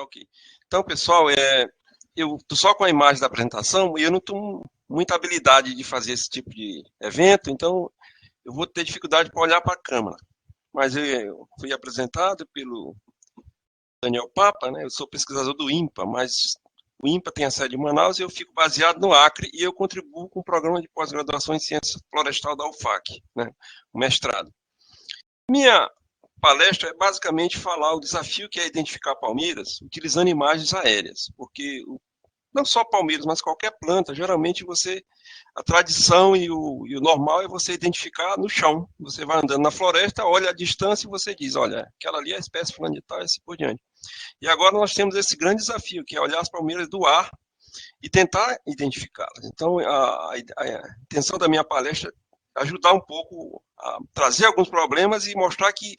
Ok. Então, pessoal, eu estou só com a imagem da apresentação e eu não tenho muita habilidade de fazer esse tipo de evento, então eu vou ter dificuldade para olhar para a câmera. Mas eu fui apresentado pelo Daniel Papa, né? Eu sou pesquisador do INPA, mas o INPA tem a sede em Manaus e eu fico baseado no Acre e eu contribuo com o programa de pós-graduação em Ciência Florestal da UFAC, né? O mestrado. Minha palestra é basicamente falar o desafio que é identificar palmeiras utilizando imagens aéreas, porque não só palmeiras, mas qualquer planta, geralmente a tradição e o normal é você identificar no chão. Você vai andando na floresta, olha a distância e você diz, olha, aquela ali é a espécie fulana de tal e assim por diante. E agora nós temos esse grande desafio, que é olhar as palmeiras do ar e tentar identificá-las. Então, a intenção da minha palestra é ajudar um pouco a trazer alguns problemas e mostrar que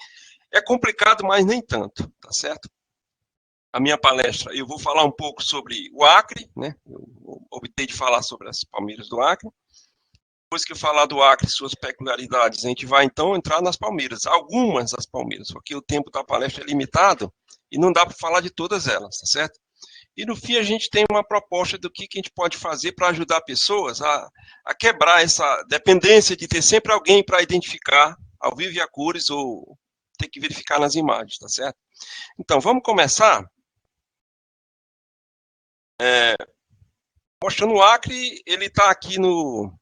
é complicado, mas nem tanto, tá certo? A minha palestra, eu vou falar um pouco sobre o Acre, né? Eu optei de falar sobre as palmeiras do Acre. Depois que eu falar do Acre e suas peculiaridades, a gente vai então entrar nas palmeiras, algumas das palmeiras, porque o tempo da palestra é limitado e não dá para falar de todas elas, tá certo? E no fim a gente tem uma proposta do que a gente pode fazer para ajudar pessoas a quebrar essa dependência de ter sempre alguém para identificar ao vivo e a cores ou ter que verificar nas imagens, tá certo? Então, vamos começar mostrando o Acre. Ele está aqui no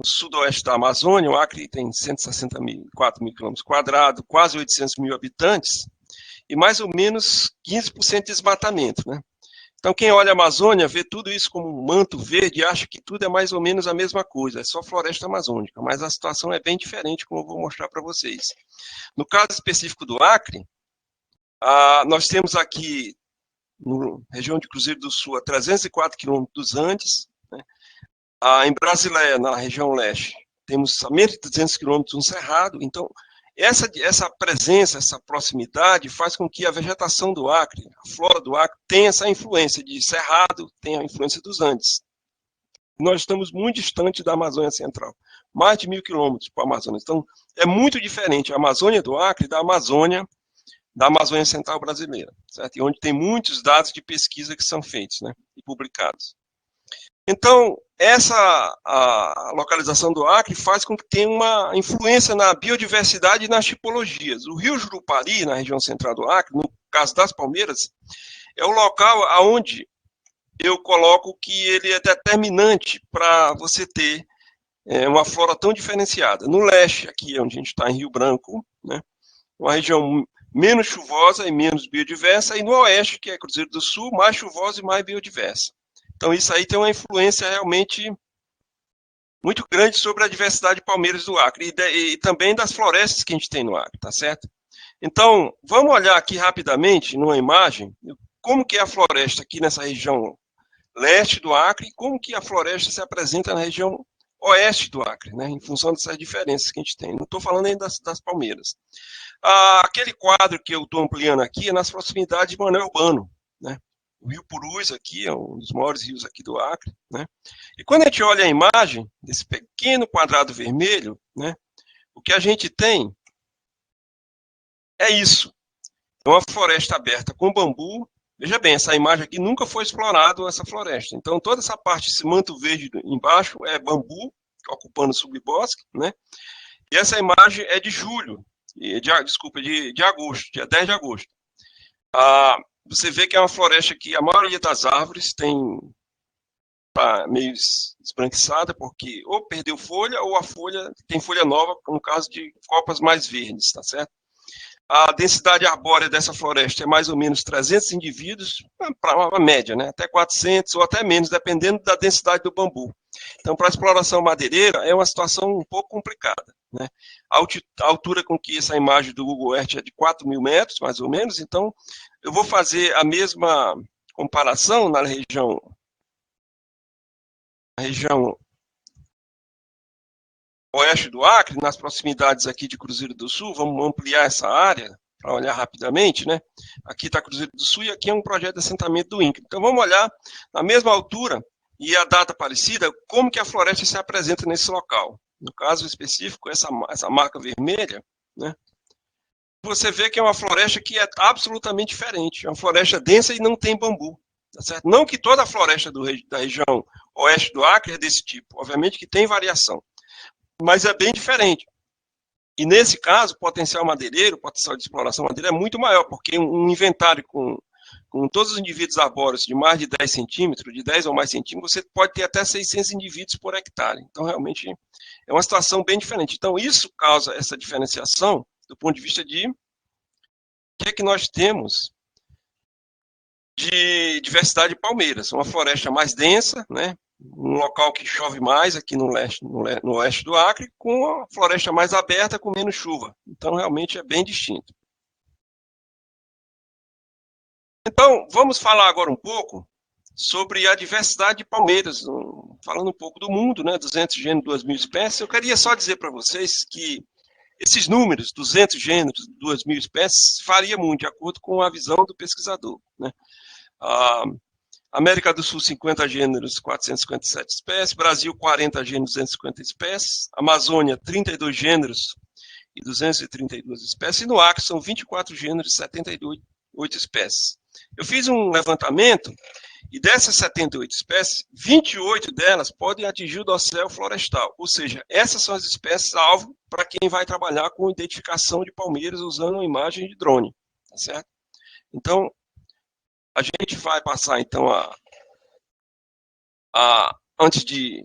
sudoeste da Amazônia. O Acre tem 164 mil quilômetros quadrados, quase 800 mil habitantes, e mais ou menos 15% de desmatamento, né? Então, quem olha a Amazônia vê tudo isso como um manto verde e acha que tudo é mais ou menos a mesma coisa, é só floresta amazônica, mas a situação é bem diferente, como eu vou mostrar para vocês. No caso específico do Acre, nós temos aqui, na região de Cruzeiro do Sul, a 304 quilômetros dos Andes, né? Em Brasileia, na região leste, temos a menos de 200 quilômetros um cerrado. Então, essa presença, essa proximidade faz com que a vegetação do Acre, a flora do Acre, tenha essa influência de cerrado, tenha a influência dos Andes. Nós estamos muito distante da Amazônia Central, mais de 1.000 quilômetros para a Amazônia. Então, é muito diferente a Amazônia do Acre da Amazônia Central brasileira, certo? E onde tem muitos dados de pesquisa que são feitos, né, e publicados. Então, a localização do Acre faz com que tenha uma influência na biodiversidade e nas tipologias. O rio Jurupari, na região central do Acre, no caso das palmeiras, é o local onde eu coloco que ele é determinante para você ter uma flora tão diferenciada. No leste, aqui onde a gente está, em Rio Branco, né, uma região menos chuvosa e menos biodiversa, e no oeste, que é Cruzeiro do Sul, mais chuvosa e mais biodiversa. Então, isso aí tem uma influência realmente muito grande sobre a diversidade de palmeiras do Acre e também das florestas que a gente tem no Acre, tá certo? Então, vamos olhar aqui rapidamente, numa imagem, como que é a floresta aqui nessa região leste do Acre e como que a floresta se apresenta na região oeste do Acre, né, em função dessas diferenças que a gente tem. Não estou falando ainda das palmeiras. Aquele quadro que eu estou ampliando aqui é nas proximidades de Manoel Urbano, né? O Rio Purus aqui é um dos maiores rios aqui do Acre, né? E quando a gente olha a imagem desse pequeno quadrado vermelho, né, o que a gente tem é isso. É uma floresta aberta com bambu. Veja bem, essa imagem aqui nunca foi explorada, essa floresta. Então, toda essa parte, esse manto verde embaixo, é bambu, ocupando o subbosque, né? E essa imagem é de julho, de agosto, dia 10 de agosto. Você vê que é uma floresta que a maioria das árvores meio esbranquiçada, porque ou perdeu folha, ou a folha tem folha nova, no caso de copas mais verdes, tá certo? A densidade arbórea dessa floresta é mais ou menos 300 indivíduos, para uma média, né? Até 400 ou até menos, dependendo da densidade do bambu. Então, para a exploração madeireira, é uma situação um pouco complicada, né? A altura com que essa imagem do Google Earth é de 4.000 metros, mais ou menos. Então, eu vou fazer a mesma comparação na região oeste do Acre, nas proximidades aqui de Cruzeiro do Sul. Vamos ampliar essa área para olhar rapidamente, né? Aqui está Cruzeiro do Sul e aqui é um projeto de assentamento do INCRA. Então, vamos olhar na mesma altura e a data parecida, como que a floresta se apresenta nesse local. No caso específico, essa marca vermelha, né, você vê que é uma floresta que é absolutamente diferente. É uma floresta densa e não tem bambu. Tá certo? Não que toda a floresta da região oeste do Acre é desse tipo. Obviamente que tem variação. Mas é bem diferente. E nesse caso, o potencial madeireiro, o potencial de exploração madeira é muito maior, porque um inventário com todos os indivíduos arbóreos de mais de 10 centímetros, de 10 ou mais centímetros, você pode ter até 600 indivíduos por hectare. Então, realmente, é uma situação bem diferente. Então, isso causa essa diferenciação do ponto de vista de o que é que nós temos de diversidade de palmeiras. Uma floresta mais densa, né? Um local que chove mais aqui no oeste do Acre, com a floresta mais aberta, com menos chuva. Então, realmente é bem distinto. Então, vamos falar agora um pouco sobre a diversidade de palmeiras, falando um pouco do mundo, né, 200 gêneros, 2.000 espécies. Eu queria só dizer para vocês que esses números, 200 gêneros, 2.000 espécies, varia muito, de acordo com a visão do pesquisador, né? A América do Sul, 50 gêneros, 457 espécies, Brasil, 40 gêneros, 250 espécies, Amazônia, 32 gêneros e 232 espécies, e no Acre são 24 gêneros e 78 espécies. Eu fiz um levantamento, e dessas 78 espécies, 28 delas podem atingir o dossel florestal, ou seja, essas são as espécies alvo para quem vai trabalhar com identificação de palmeiras usando uma imagem de drone, tá certo? Então, a gente vai passar, então, antes de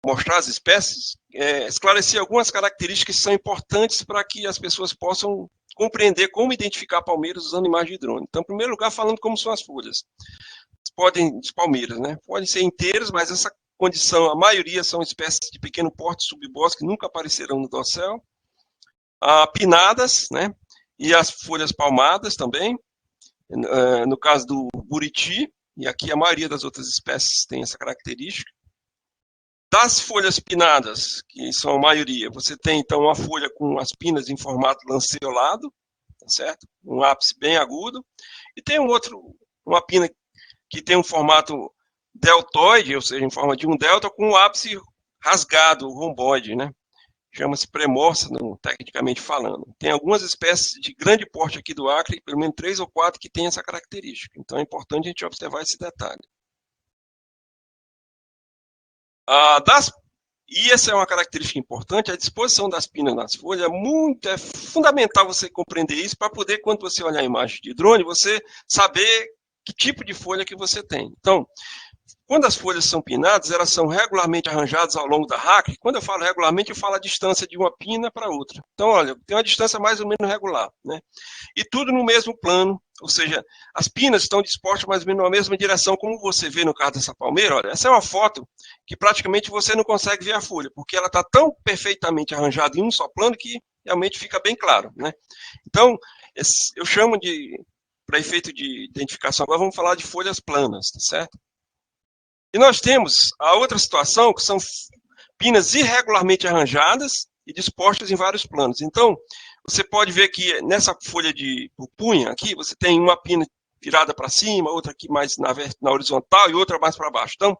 mostrar as espécies, esclarecer algumas características que são importantes para que as pessoas possam compreender como identificar palmeiras usando imagem de drone. Então, em primeiro lugar, falando como são as folhas. As palmeiras, né? Podem ser inteiras, mas essa condição, a maioria são espécies de pequeno porte subbosque que nunca aparecerão no dossel. Pinadas, né? E as folhas palmadas também. No caso do buriti, e aqui a maioria das outras espécies tem essa característica. Das folhas pinadas, que são a maioria, você tem então uma folha com as pinas em formato lanceolado, tá certo? Um ápice bem agudo, e tem uma pina que tem um formato deltoide, ou seja, em forma de um delta, com um ápice rasgado, romboide, né? Chama-se premórsano, tecnicamente falando. Tem algumas espécies de grande porte aqui do Acre, pelo menos 3 ou 4, que têm essa característica. Então, é importante a gente observar esse detalhe. E essa é uma característica importante, a disposição das pinas nas folhas é fundamental você compreender isso para poder, quando você olhar a imagem de drone, você saber que tipo de folha que você tem. Então, quando as folhas são pinadas, elas são regularmente arranjadas ao longo da raca. Quando eu falo regularmente, eu falo a distância de uma pina para outra. Então, olha, tem uma distância mais ou menos regular, né? E tudo no mesmo plano, ou seja, as pinas estão dispostas mais ou menos na mesma direção, como você vê no caso dessa palmeira. Olha, essa é uma foto que praticamente você não consegue ver a folha, porque ela está tão perfeitamente arranjada em um só plano que realmente fica bem claro, né? Então, eu chamo para efeito de identificação, agora vamos falar de folhas planas, tá certo? E nós temos a outra situação, que são pinas irregularmente arranjadas e dispostas em vários planos. Então, você pode ver que nessa folha de pupunha aqui, você tem uma pina virada para cima, outra aqui mais na horizontal e outra mais para baixo. Então,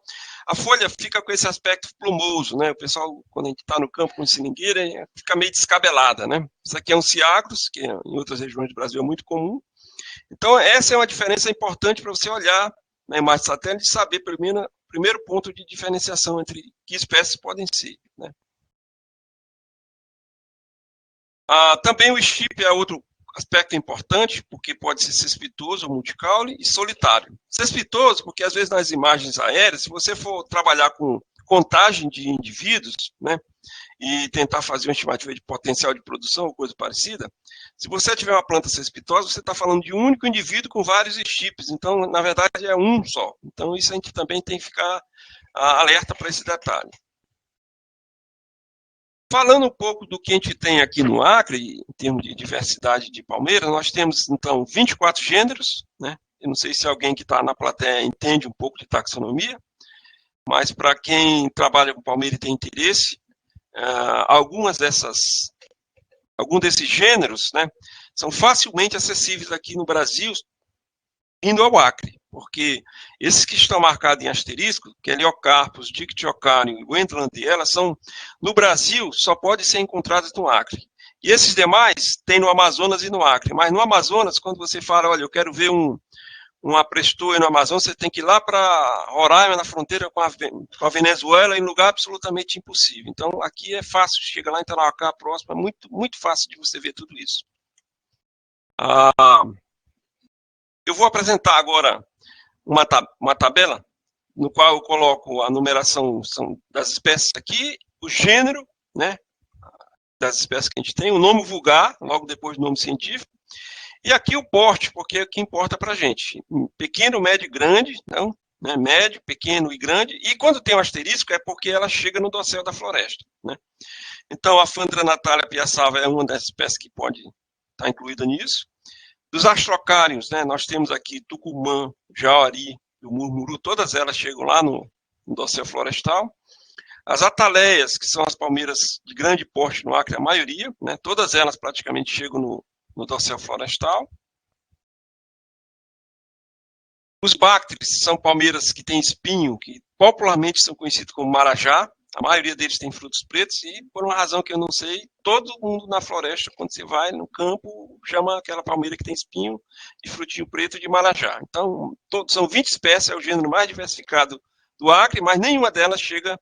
a folha fica com esse aspecto plumoso, né? O pessoal, quando a gente está no campo com seringueira, fica meio descabelada, né? Isso aqui é um ciagros, que em outras regiões do Brasil é muito comum. Então, essa é uma diferença importante para você olhar na imagem de satélite e saber, pelo menos, primeiro ponto de diferenciação entre que espécies podem ser, né? Também o chip é outro aspecto importante, porque pode ser cespitoso ou multicaule e solitário. Cespitoso, porque às vezes nas imagens aéreas, se você for trabalhar com contagem de indivíduos, né, e tentar fazer uma estimativa de potencial de produção ou coisa parecida, se você tiver uma planta cespitosa, você está falando de um único indivíduo com vários chips, então, na verdade, é um só. Então, isso a gente também tem que ficar alerta para esse detalhe. Falando um pouco do que a gente tem aqui no Acre, em termos de diversidade de palmeiras, nós temos, então, 24 gêneros, né? Eu não sei se alguém que está na plateia entende um pouco de taxonomia, mas para quem trabalha com palmeira e tem interesse, alguns desses gêneros, né, são facilmente acessíveis aqui no Brasil, indo ao Acre, porque esses que estão marcados em asterisco, que é Heliocarpus, Dictiocario e Wendlandiella, no Brasil, só podem ser encontrados no Acre. E esses demais tem no Amazonas e no Acre. Mas no Amazonas, quando você fala, olha, eu quero ver uma prestoa no Amazonas, você tem que ir lá para Roraima, na fronteira com a Venezuela, em lugar absolutamente impossível. Então, aqui é fácil, chega lá em Tarauacá, próximo, é muito, muito fácil de você ver tudo isso. Eu vou apresentar agora uma tabela, no qual eu coloco a numeração das espécies aqui, o gênero, né, das espécies que a gente tem, o nome vulgar, logo depois do nome científico, e aqui o porte, porque é o que importa para a gente. Pequeno, médio e grande, não, né, médio, pequeno e grande, e quando tem um asterisco é porque ela chega no dossel da floresta. Né? Então, a Phandra natalia piaçava é uma das espécies que pode estar incluída nisso. Dos astrocários, né, nós temos aqui tucumã, jauri, o murmuru, todas elas chegam lá no dossel florestal. As ataleias, que são as palmeiras de grande porte no Acre, a maioria, né, todas elas praticamente chegam no dossel florestal. Os bácteres são palmeiras que têm espinho, que popularmente são conhecidos como marajá. A maioria deles tem frutos pretos e, por uma razão que eu não sei, todo mundo na floresta, quando você vai no campo, chama aquela palmeira que tem espinho e frutinho preto de marajá. Então, são 20 espécies, é o gênero mais diversificado do Acre, mas nenhuma delas chega,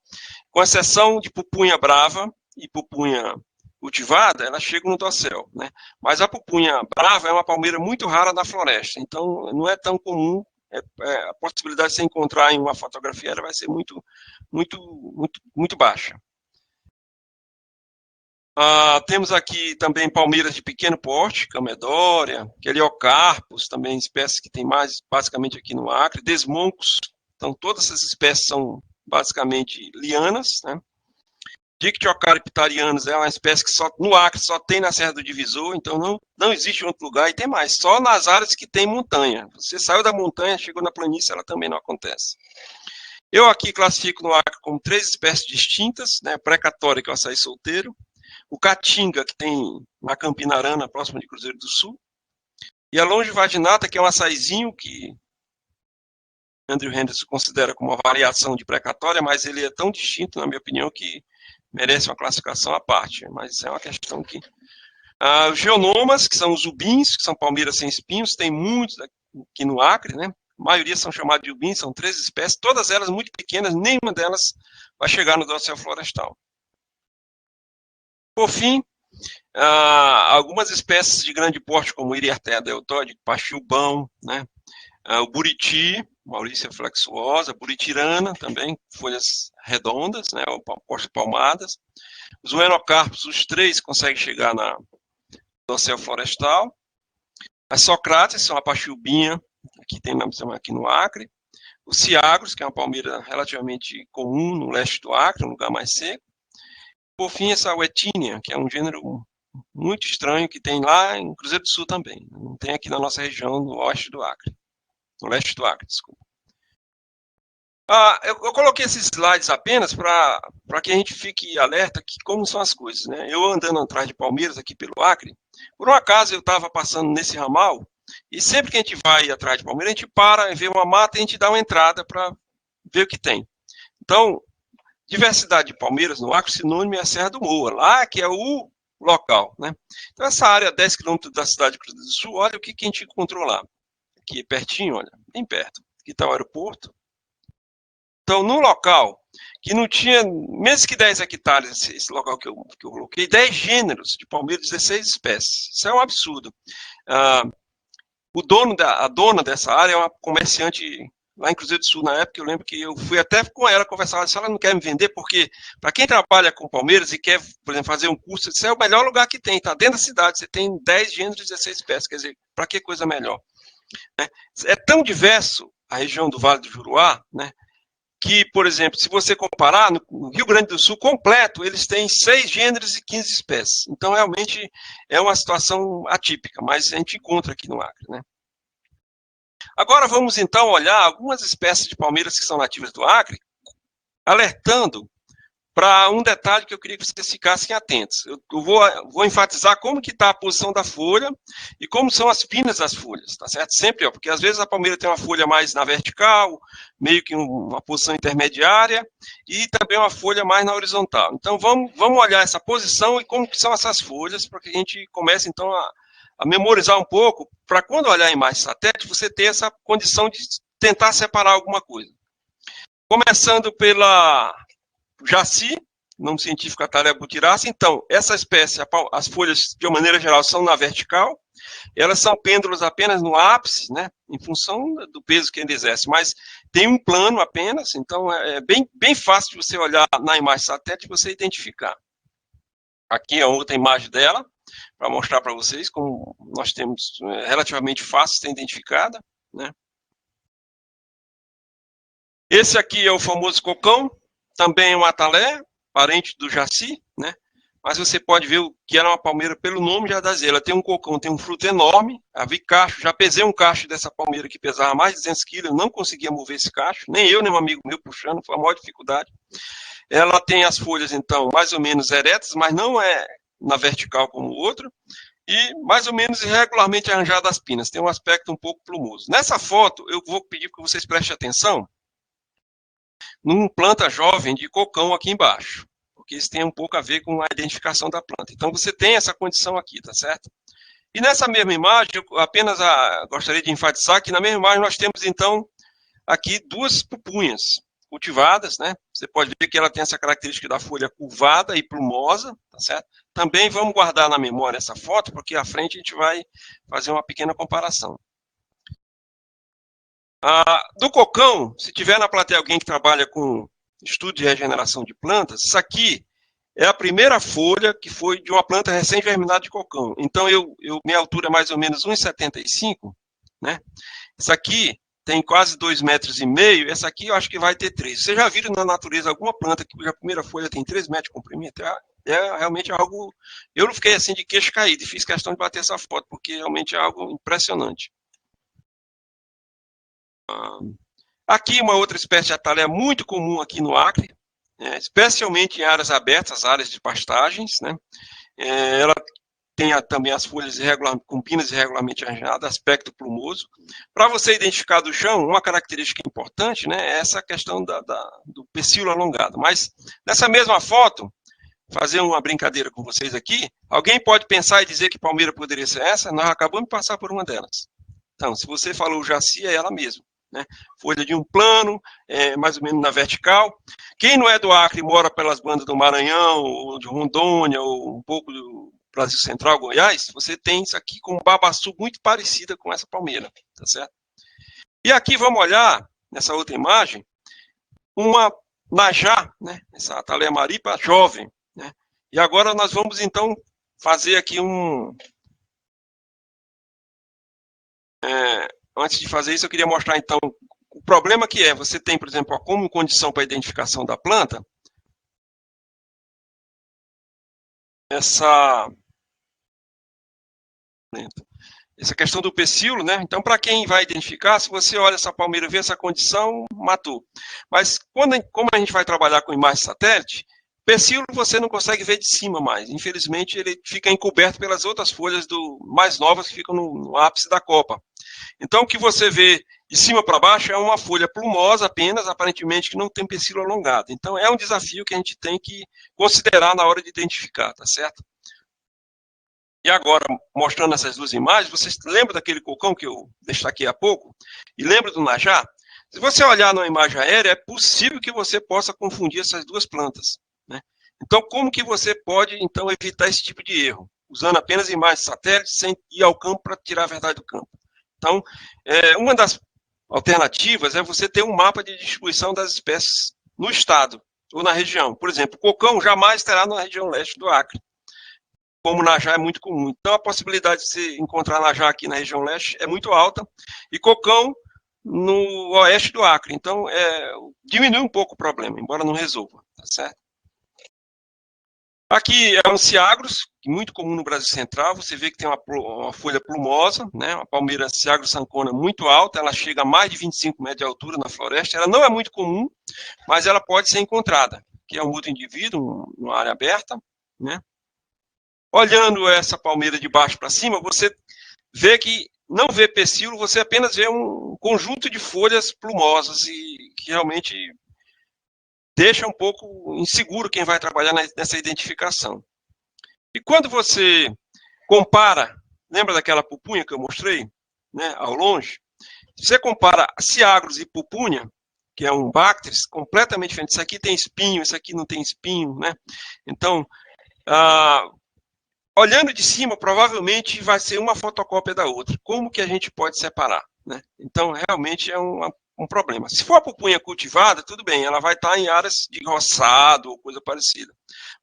com exceção de pupunha brava e pupunha cultivada, ela chega no dossel, né? Mas a pupunha brava é uma palmeira muito rara na floresta, então não é tão comum. A possibilidade de você encontrar em uma fotografia ela vai ser muito, muito, muito, muito baixa. Temos aqui também palmeiras de pequeno porte, Camedória, Queliocarpus, também espécies que tem mais basicamente aqui no Acre, desmoncos. Então todas essas espécies são basicamente lianas, né? Dictiocarpitarianus é uma espécie que só no Acre só tem na Serra do Divisor, então não existe em outro lugar, e tem mais, só nas áreas que tem montanha. Você saiu da montanha, chegou na planície, ela também não acontece. Eu aqui classifico no Acre como 3 espécies distintas, né? Precatória, que é o açaí solteiro, o Caatinga, que tem na Campinarana, próximo de Cruzeiro do Sul, e a Longivaginata, que é um açaizinho que Andrew Henderson considera como uma variação de precatória, mas ele é tão distinto, na minha opinião, que merece uma classificação à parte, mas é uma questão que... os geonomas, que são os ubins, que são palmeiras sem espinhos, tem muitos aqui no Acre, né? A maioria são chamados de ubins, são 3 espécies, todas elas muito pequenas, nenhuma delas vai chegar no dossel florestal. Por fim, algumas espécies de grande porte, como Iriartéia deltoide, pachiubão, né? O buriti, Mauricia flexuosa, buritirana também, folhas redondas, né, ou palmadas. Os uenocarpos, os 3 conseguem chegar na dossel florestal. As socrates são a pachiubinha, que tem aqui no Acre. Os ciagros, que é uma palmeira relativamente comum no leste do Acre, um lugar mais seco. Por fim, essa uetínia, que é um gênero muito estranho, que tem lá em Cruzeiro do Sul também. Não tem aqui na nossa região, no oeste do Acre. No leste do Acre, desculpa. Eu coloquei esses slides apenas para que a gente fique alerta que como são as coisas, né? Eu andando atrás de palmeiras aqui pelo Acre, por um acaso eu estava passando nesse ramal, e sempre que a gente vai atrás de palmeira, a gente para, vê uma mata e a gente dá uma entrada para ver o que tem. Então, diversidade de palmeiras no Acre, sinônimo é a Serra do Moa, lá que é o local, né? Então, essa área, 10 quilômetros da cidade de Cruzeiro do Sul, olha o que a gente encontrou lá. Aqui pertinho, olha, bem perto. Aqui está o aeroporto. Então, num local que não tinha, menos que 10 hectares, esse local que eu coloquei, 10 gêneros de palmeiras, 16 espécies. Isso é um absurdo. A dona dessa área é uma comerciante lá em Cruzeiro do Sul, na época, eu lembro que eu fui até com ela conversar, se ela não quer me vender, porque para quem trabalha com palmeiras e quer, por exemplo, fazer um curso, isso é o melhor lugar que tem, tá dentro da cidade, você tem 10 gêneros, 16 espécies, quer dizer, para que coisa melhor? É tão diverso a região do Vale do Juruá, né, que, por exemplo, se você comparar, no Rio Grande do Sul completo, eles têm 6 gêneros e 15 espécies. Então, realmente, é uma situação atípica, mas a gente encontra aqui no Acre, né? Agora, vamos, então, olhar algumas espécies de palmeiras que são nativas do Acre, alertando para um detalhe que eu queria que vocês ficassem atentos. Eu vou enfatizar como que está a posição da folha e como são as pinas das folhas, tá certo? Sempre, ó, porque às vezes a palmeira tem uma folha mais na vertical, meio que uma posição intermediária, e também uma folha mais na horizontal. Então, vamos olhar essa posição e como que são essas folhas, para que a gente comece, então, a memorizar um pouco, para quando olhar a imagem satélite, você ter essa condição de tentar separar alguma coisa. Começando pela jaci, nome científico Athalia butiraceae. Então, essa espécie, as folhas, de uma maneira geral, são na vertical, elas são pêndulos apenas no ápice, né, em função do peso que ele exerce, mas tem um plano apenas, então é bem fácil de você olhar na imagem satélite e você identificar. Aqui é outra imagem dela, para mostrar para vocês como nós temos relativamente fácil de ser identificada, né. Esse aqui é o famoso cocão, também é um atalé, parente do jaci, né? Mas você pode ver que era uma palmeira pelo nome já dá dizer. Ela tem um cocão, tem um fruto enorme. Havia cacho, já pesei um cacho dessa palmeira que pesava mais de 200 quilos, eu não conseguia mover esse cacho, nem eu, nem um amigo meu puxando, foi a maior dificuldade. Ela tem as folhas, então, mais ou menos eretas, mas não é na vertical como o outro, e mais ou menos irregularmente arranjadas as pinas, tem um aspecto um pouco plumoso. Nessa foto, eu vou pedir que vocês prestem atenção num planta jovem de cocão aqui embaixo, porque isso tem um pouco a ver com a identificação da planta. Então, você tem essa condição aqui, tá certo? E nessa mesma imagem, eu apenas gostaria de enfatizar que na mesma imagem nós temos, então, aqui duas pupunhas cultivadas, né? Você pode ver que ela tem essa característica da folha curvada e plumosa, tá certo? Também vamos guardar na memória essa foto, porque à frente a gente vai fazer uma pequena comparação. Do cocão, se tiver na plateia alguém que trabalha com estudo de regeneração de plantas, isso aqui é a primeira folha que foi de uma planta recém-germinada de cocão. Então, minha altura é mais ou menos 1,75, né? Isso aqui tem quase 2,5 metros, essa aqui eu acho que vai ter 3. Vocês já viram na natureza alguma planta cuja primeira folha tem 3 metros de comprimento? É realmente algo... Eu não fiquei assim de queixo caído, fiz questão de bater essa foto, porque realmente é algo impressionante. Aqui uma outra espécie de atalé muito comum aqui no Acre, especialmente em áreas abertas, áreas de pastagens, né? Ela tem também as folhas com pinas irregularmente arranjadas, aspecto plumoso. Para você identificar do chão, uma característica importante, né, é essa questão do pecíolo alongado. Mas nessa mesma foto, fazer uma brincadeira com vocês aqui, alguém pode pensar e dizer que palmeira poderia ser essa? Nós acabamos de passar por uma delas. Então, se você falou jaci, é ela mesma. Né? Folha de um plano, mais ou menos na vertical. Quem não é do Acre e mora pelas bandas do Maranhão, ou de Rondônia, ou um pouco do Brasil Central, Goiás, você tem isso aqui com um babaçu muito parecida com essa palmeira, tá certo? E aqui vamos olhar, nessa outra imagem, uma najá, né? Essa Athalia maripa jovem, né? E agora nós vamos, então, fazer aqui antes de fazer isso, eu queria mostrar, então, o problema que é, você tem, por exemplo, como condição para a identificação da planta, essa questão do pecíolo, né? Então, para quem vai identificar, se você olha essa palmeira, vê essa condição, matou. Mas, como a gente vai trabalhar com imagem satélite, pecíolo você não consegue ver de cima mais. Infelizmente, ele fica encoberto pelas outras folhas mais novas que ficam no ápice da copa. Então, o que você vê de cima para baixo é uma folha plumosa apenas, aparentemente, que não tem pecíolo alongado. Então, é um desafio que a gente tem que considerar na hora de identificar, tá certo? E agora, mostrando essas duas imagens, vocês lembram daquele cocão que eu destaquei há pouco? E lembra do najá? Se você olhar na imagem aérea, é possível que você possa confundir essas duas plantas. Né? Então, como que você pode, então, evitar esse tipo de erro? Usando apenas imagens satélites, sem ir ao campo para tirar a verdade do campo. Então, uma das alternativas é você ter um mapa de distribuição das espécies no estado ou na região. Por exemplo, cocão jamais terá na região leste do Acre, como najá é muito comum. Então, a possibilidade de se encontrar najá aqui na região leste é muito alta, e cocão no oeste do Acre. Então, diminui um pouco o problema, embora não resolva, tá certo? Aqui é um ciagros, muito comum no Brasil Central, você vê que tem uma folha plumosa, né? Uma palmeira ciagros sancona muito alta, ela chega a mais de 25 metros de altura na floresta, ela não é muito comum, mas ela pode ser encontrada. que é um outro indivíduo, uma área aberta, né? Olhando essa palmeira de baixo para cima, você vê que não vê pecíolo, você apenas vê um conjunto de folhas plumosas e que realmente deixa um pouco inseguro quem vai trabalhar nessa identificação. E quando você compara, lembra daquela pupunha que eu mostrei, né, ao longe? Você compara ciagros e pupunha, que é um Bactris, completamente diferente. Isso aqui tem espinho, isso aqui não tem espinho, né? Então, olhando de cima, provavelmente vai ser uma fotocópia da outra. Como que a gente pode separar, né? Então, realmente é um problema. Se for a pupunha cultivada, tudo bem, ela vai estar em áreas de roçado ou coisa parecida.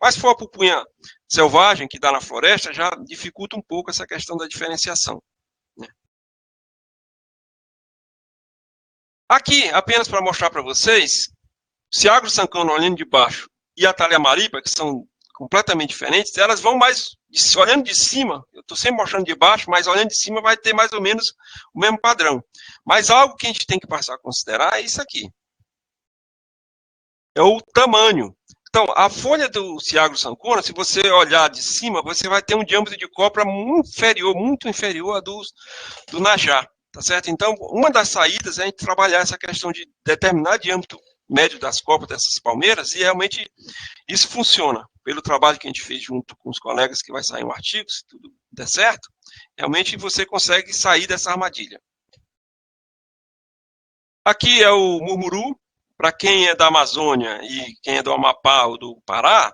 Mas se for a pupunha selvagem, que dá na floresta, já dificulta um pouco essa questão da diferenciação, né? Aqui, apenas para mostrar para vocês, Ciagro Sancano olhando de baixo e a Thalia maripa, que são completamente diferentes, elas vão mais, olhando de cima, eu estou sempre mostrando de baixo, mas olhando de cima vai ter mais ou menos o mesmo padrão. Mas algo que a gente tem que passar a considerar é isso aqui. É o tamanho. Então, a folha do Ciagro Sancona, se você olhar de cima, você vai ter um diâmetro de copra muito inferior a do Najá, tá certo? Então, uma das saídas é a gente trabalhar essa questão de determinar diâmetro médio das copas dessas palmeiras, e realmente isso funciona. Pelo trabalho que a gente fez junto com os colegas, que vai sair um artigo, se tudo der certo, realmente você consegue sair dessa armadilha. Aqui é o murmuru. Para quem é da Amazônia e quem é do Amapá ou do Pará,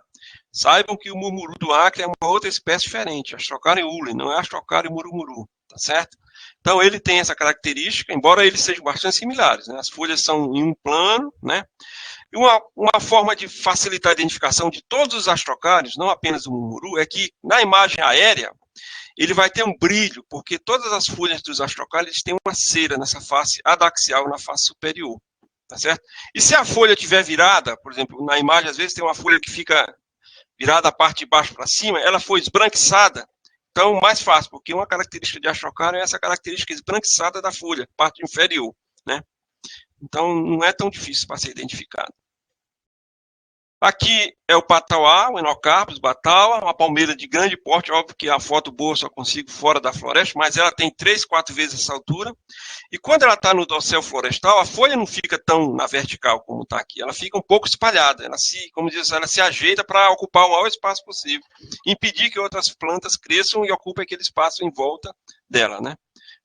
saibam que o murmuru do Acre é uma outra espécie diferente, a Astrocaria ule, não é a Astrocaria murumuru, tá certo? Então ele tem essa característica, embora eles sejam bastante similares, né? As folhas são em um plano, né? E uma forma de facilitar a identificação de todos os astrocários, não apenas do murmuru, é que na imagem aérea ele vai ter um brilho, porque todas as folhas dos astrocários têm uma cera nessa face adaxial, na face superior. Tá certo? E se a folha estiver virada, por exemplo, na imagem, às vezes tem uma folha que fica virada a parte de baixo para cima, ela foi esbranquiçada, então mais fácil, porque uma característica de Astrocaria é essa característica esbranquiçada da folha, parte inferior, né? Então não é tão difícil para ser identificado. Aqui é o Patauá, o Enocarpus Bataua, uma palmeira de grande porte, óbvio que a foto boa só consigo fora da floresta, mas ela tem 3, 4 vezes essa altura. E quando ela está no dossel florestal, a folha não fica tão na vertical como está aqui, ela fica um pouco espalhada, ela se, como diz, ela se ajeita para ocupar o maior espaço possível, impedir que outras plantas cresçam e ocupem aquele espaço em volta dela, né?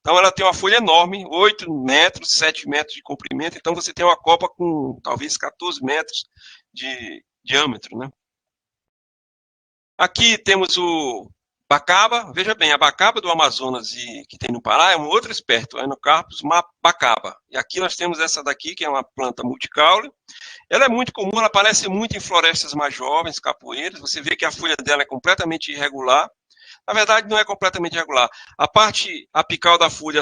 Então ela tem uma folha enorme, 8 metros, 7 metros de comprimento, então você tem uma copa com talvez 14 metros de diâmetro, né? Aqui temos o bacaba, veja bem, a bacaba do Amazonas e que tem no Pará é um outro esperto, o Enocarpus bacaba. E aqui nós temos essa daqui, que é uma planta multicaule. Ela é muito comum, ela aparece muito em florestas mais jovens, capoeiras. Você vê que a folha dela é completamente irregular. Na verdade, não é completamente irregular. A parte apical da folha,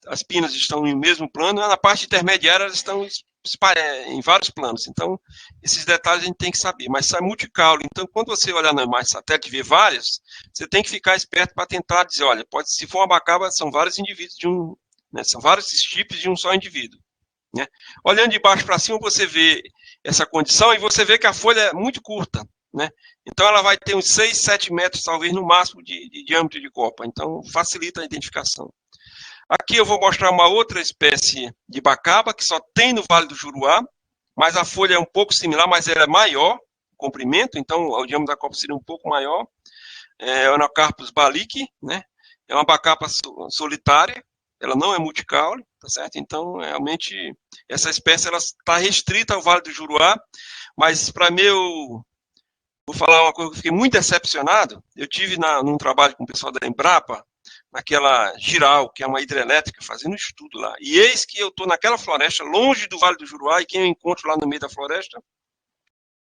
as pinas estão em mesmo plano, na parte intermediária elas estão em vários planos. Então, esses detalhes a gente tem que saber. Mas isso é multicaule. Então, quando você olhar na imagem satélite e ver várias, você tem que ficar esperto para tentar dizer, olha, pode, se for uma bacaba, são vários indivíduos de um, né, são vários tipos de um só indivíduo, né? Olhando de baixo para cima, você vê essa condição e você vê que a folha é muito curta, né? Então, ela vai ter uns 6, 7 metros, talvez, no máximo, de diâmetro de copa. Então, facilita a identificação. Aqui eu vou mostrar uma outra espécie de bacaba, que só tem no Vale do Juruá, mas a folha é um pouco similar, mas ela é maior, o comprimento, então o diâmetro da copa seria um pouco maior. É o Enocarpus balique, né? É uma bacaba solitária, ela não é multicaule, tá certo? Então, realmente, essa espécie ela está restrita ao Vale do Juruá, mas para mim, vou falar uma coisa que eu fiquei muito decepcionado. Eu tive num trabalho com o pessoal da Embrapa, naquela Giral, que é uma hidrelétrica, fazendo estudo lá. E eis que eu estou naquela floresta, longe do Vale do Juruá, e quem eu encontro lá no meio da floresta?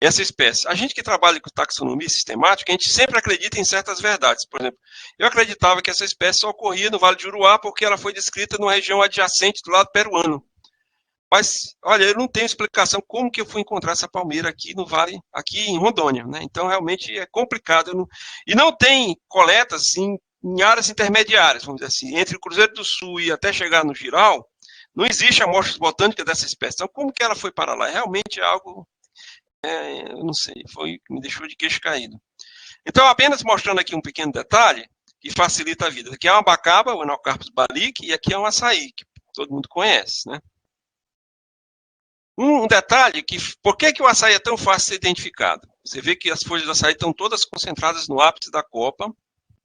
Essa espécie. A gente que trabalha com taxonomia sistemática, a gente sempre acredita em certas verdades. Por exemplo, eu acreditava que essa espécie só ocorria no Vale do Juruá porque ela foi descrita numa região adjacente do lado peruano. Mas, olha, eu não tenho explicação como que eu fui encontrar essa palmeira aqui no Vale, aqui em Rondônia, né? Então, realmente é complicado. E não tem coletas, assim, em áreas intermediárias, vamos dizer assim, entre o Cruzeiro do Sul e até chegar no Giral, não existe amostras botânicas dessa espécie. Então, como que ela foi para lá? Realmente é algo eu não sei, me deixou de queixo caído. Então, apenas mostrando aqui um pequeno detalhe que facilita a vida. Aqui é uma abacaba, o Enocarpus balic, e aqui é um açaí, que todo mundo conhece, né? Um detalhe, por que o açaí é tão fácil de ser identificado? Você vê que as folhas do açaí estão todas concentradas no ápice da copa,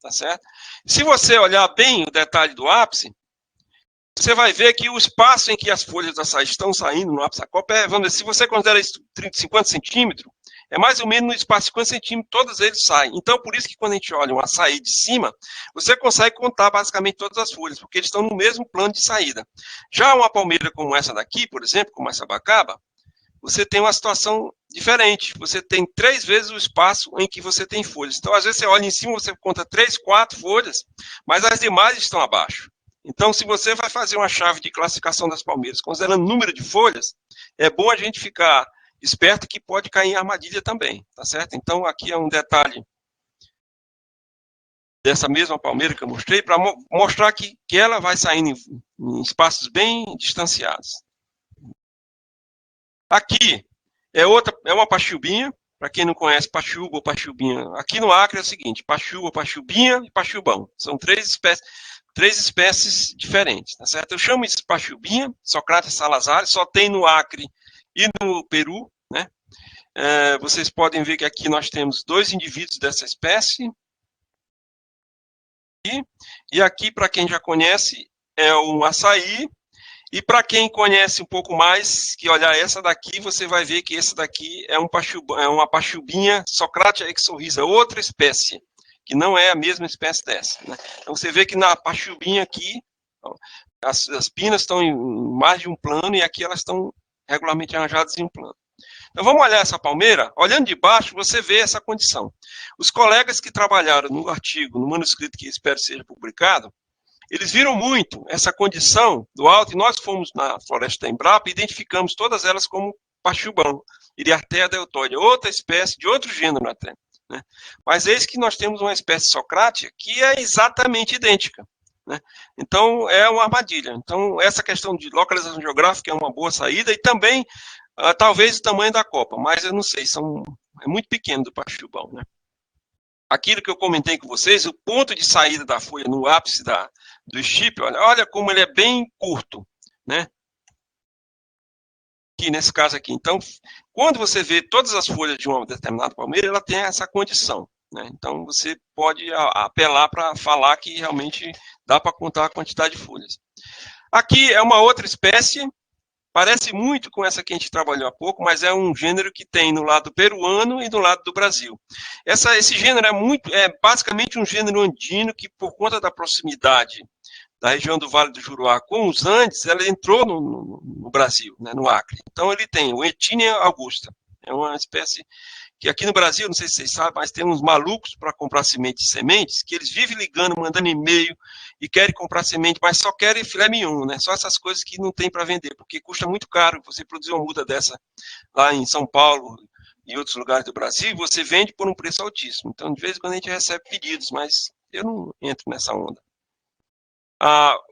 tá certo? Se você olhar bem o detalhe do ápice, você vai ver que o espaço em que as folhas do açaí estão saindo no ápice da copa vamos dizer, se você considera isso 50 centímetros, é mais ou menos no espaço de 50 centímetros, todos eles saem. Então, por isso que quando a gente olha um açaí de cima, você consegue contar basicamente todas as folhas, porque eles estão no mesmo plano de saída. Já uma palmeira como essa daqui, por exemplo, como essa abacaba, você tem uma situação diferente. Você tem 3 vezes o espaço em que você tem folhas. Então, às vezes, você olha em cima, você conta 3, 4 folhas, mas as demais estão abaixo. Então, se você vai fazer uma chave de classificação das palmeiras, considerando o número de folhas, é bom a gente ficar esperto que pode cair em armadilha também, tá certo? Então, aqui é um detalhe dessa mesma palmeira que eu mostrei, para mostrar que ela vai saindo em espaços bem distanciados. Aqui é uma pachubinha, para quem não conhece pachuba ou pachubinha. Aqui no Acre é o seguinte, pachuba, pachubinha e pachubão. São três espécies diferentes, tá certo? Eu chamo isso de pachubinha, Socrates salazar, só tem no Acre e no Peru, né? Vocês podem ver que aqui nós temos 2 indivíduos dessa espécie. E aqui, para quem já conhece, é um açaí. E para quem conhece um pouco mais, que olhar essa daqui, você vai ver que essa daqui é uma pachubinha Socrates exorrisa, outra espécie, que não é a mesma espécie dessa, né? Então você vê que na pachubinha aqui, as pinas estão em mais de um plano, e aqui elas estão regularmente arranjadas em um plano. Então vamos olhar essa palmeira, olhando de baixo, você vê essa condição. Os colegas que trabalharam no artigo, no manuscrito que espero seja publicado, eles viram muito essa condição do alto, e nós fomos na floresta da Embrapa e identificamos todas elas como pachubão, Iriartea deltoide, outra espécie de outro gênero até, né? Mas eis que nós temos uma espécie socrática que é exatamente idêntica, né? Então é uma armadilha. Então essa questão de localização geográfica é uma boa saída, e também talvez o tamanho da copa, mas eu não sei, é muito pequeno do pachubão, né? Aquilo que eu comentei com vocês, o ponto de saída da folha no ápice do estipe, olha como ele é bem curto, né? Aqui, nesse caso aqui. Então, quando você vê todas as folhas de uma determinada palmeira, ela tem essa condição, né? Então, você pode apelar para falar que realmente dá para contar a quantidade de folhas. Aqui é uma outra espécie, parece muito com essa que a gente trabalhou há pouco, mas é um gênero que tem no lado peruano e no lado do Brasil. Esse gênero é basicamente um gênero andino que, por conta da proximidade da região do Vale do Juruá com os Andes, ela entrou no Brasil, né, no Acre. Então ele tem o Etinia augusta. É uma espécie que aqui no Brasil, não sei se vocês sabem, mas tem uns malucos para comprar sementes, que eles vivem ligando, mandando e-mail, e querem comprar semente, mas só querem filé mignon, né? Só essas coisas que não tem para vender, porque custa muito caro você produzir uma muda dessa lá em São Paulo e outros lugares do Brasil, e você vende por um preço altíssimo. Então, de vez em quando a gente recebe pedidos, mas eu não entro nessa onda.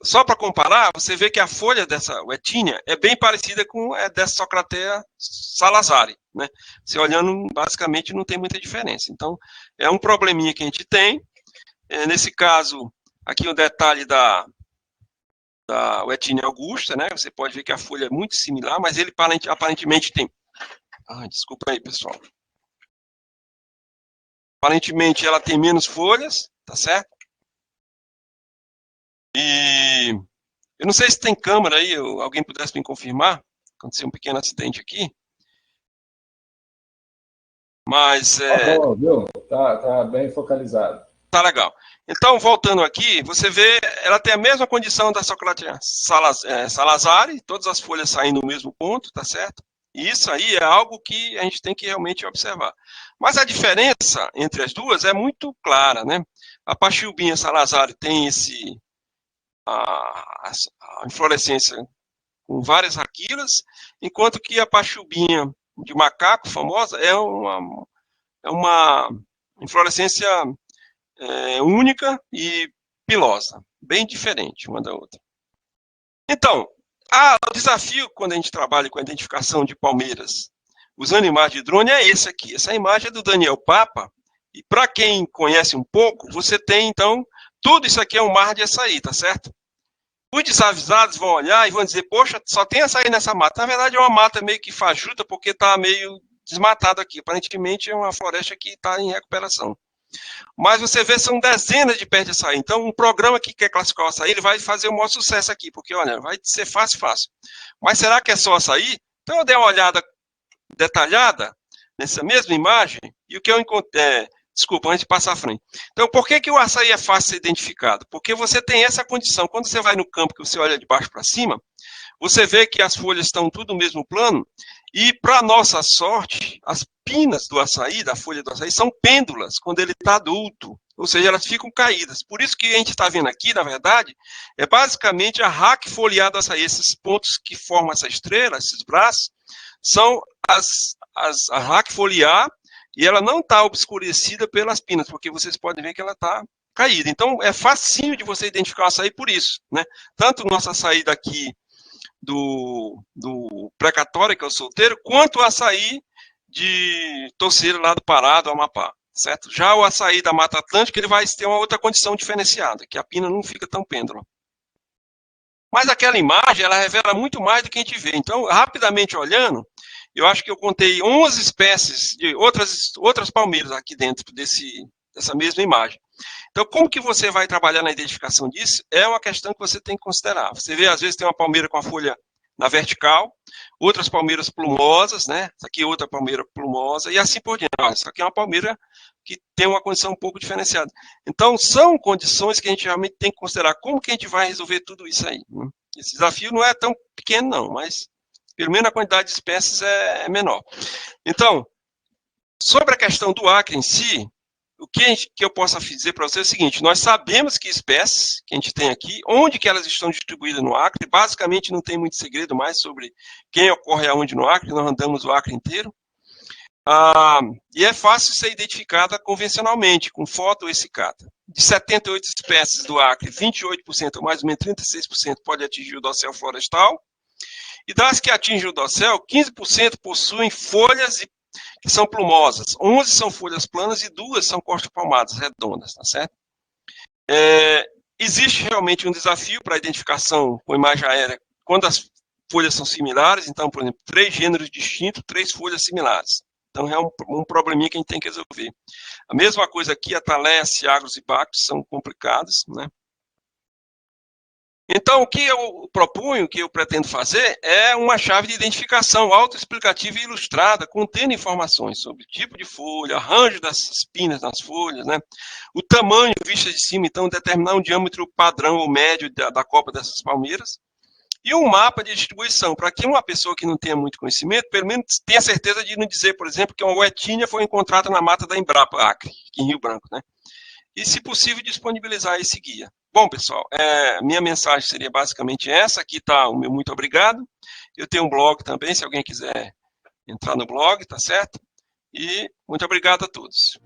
Só para comparar, você vê que a folha dessa Wettinia é bem parecida com a dessa Socratea salazari, né? Você olhando, basicamente, não tem muita diferença. Então, é um probleminha que a gente tem. Nesse caso, aqui o detalhe da Wettinia augusta, né? Você pode ver que a folha é muito similar, mas ele aparentemente tem... desculpa aí, pessoal. Aparentemente, ela tem menos folhas, tá certo? E eu não sei se tem câmera aí, alguém pudesse me confirmar. Aconteceu um pequeno acidente aqui. Mas... Tá bom, viu? Tá bem focalizado. Tá legal. Então, voltando aqui, você vê, ela tem a mesma condição da Socratea salazari, todas as folhas saem no mesmo ponto, tá certo? E isso aí é algo que a gente tem que realmente observar. Mas a diferença entre as duas é muito clara, né? A pachubinha salazari tem a inflorescência com várias raquilas, enquanto que a pachubinha de macaco famosa é uma inflorescência única e pilosa, bem diferente uma da outra. Então, o desafio quando a gente trabalha com a identificação de palmeiras usando imagem de drone, é esse aqui. Essa imagem é do Daniel Papa, e para quem conhece um pouco, você tem, então, tudo isso aqui é um mar de açaí, tá certo? Os desavisados vão olhar e vão dizer, poxa, só tem açaí nessa mata. Na verdade, é uma mata meio que fajuta, porque está meio desmatado aqui. Aparentemente, é uma floresta que está em recuperação. Mas você vê, são dezenas de pés de açaí. Então, um programa que quer classificar o açaí, ele vai fazer o maior sucesso aqui, porque, olha, vai ser fácil. Mas será que é só açaí? Então, eu dei uma olhada detalhada nessa mesma imagem, e o que eu encontrei... Desculpa, antes de passar à frente. Então, por que o açaí é fácil de ser identificado? Porque você tem essa condição. Quando você vai no campo, que você olha de baixo para cima, você vê que as folhas estão tudo no mesmo plano, e, para nossa sorte, as pinas do açaí, da folha do açaí, são pêndulas quando ele está adulto. Ou seja, elas ficam caídas. Por isso que a gente está vendo aqui, na verdade, é basicamente a raque foliar do açaí. Esses pontos que formam essa estrela, esses braços, são a raque foliar, e ela não está obscurecida pelas pinas, porque vocês podem ver que ela está caída. Então, é facinho de você identificar o açaí por isso, né? Tanto o nosso açaí daqui do precatório, que é o solteiro, quanto o açaí de Torceira, lá do Pará, do Amapá, certo? Já o açaí da Mata Atlântica, ele vai ter uma outra condição diferenciada, que a pina não fica tão pêndula. Mas aquela imagem, ela revela muito mais do que a gente vê. Então, rapidamente olhando, eu acho que eu contei 11 espécies de outras palmeiras aqui dentro dessa mesma imagem. Então, como que você vai trabalhar na identificação disso? É uma questão que você tem que considerar. Você vê, às vezes, tem uma palmeira com a folha na vertical, outras palmeiras plumosas, né? Essa aqui é outra palmeira plumosa, e assim por diante. Olha, essa aqui é uma palmeira que tem uma condição um pouco diferenciada. Então, são condições que a gente realmente tem que considerar. Como que a gente vai resolver tudo isso aí? Esse desafio não é tão pequeno, não, mas pelo menos a quantidade de espécies é menor. Então, sobre a questão do Acre em si, o que eu posso dizer para você é o seguinte: nós sabemos que espécies que a gente tem aqui, onde que elas estão distribuídas no Acre, basicamente não tem muito segredo mais sobre quem ocorre aonde no Acre, nós andamos o Acre inteiro. E é fácil ser identificada convencionalmente, com foto ou ESICATA. De 78 espécies do Acre, 28%, ou mais ou menos 36%, pode atingir o dossel florestal. E das que atingem o dossel, 15% possuem folhas que são plumosas. 11 são folhas planas e 2 são costopalmadas, redondas, tá certo? Existe realmente um desafio para a identificação com imagem aérea quando as folhas são similares. Então, por exemplo, 3 gêneros distintos, 3 folhas similares. Então, é um probleminha que a gente tem que resolver. A mesma coisa aqui, Atalea, Ciagros e Bactos são complicados, né? Então, o que eu proponho, o que eu pretendo fazer, é uma chave de identificação autoexplicativa e ilustrada, contendo informações sobre o tipo de folha, arranjo das espinas nas folhas, né? O tamanho vista de cima, então, determinar um diâmetro padrão ou médio da copa dessas palmeiras, e um mapa de distribuição, para que uma pessoa que não tenha muito conhecimento, pelo menos tenha certeza de não dizer, por exemplo, que uma uetinha foi encontrada na mata da Embrapa Acre, aqui em Rio Branco, né? E, se possível, disponibilizar esse guia. Bom, pessoal, minha mensagem seria basicamente essa. Aqui está o meu muito obrigado. Eu tenho um blog também, se alguém quiser entrar no blog, tá certo? E muito obrigado a todos.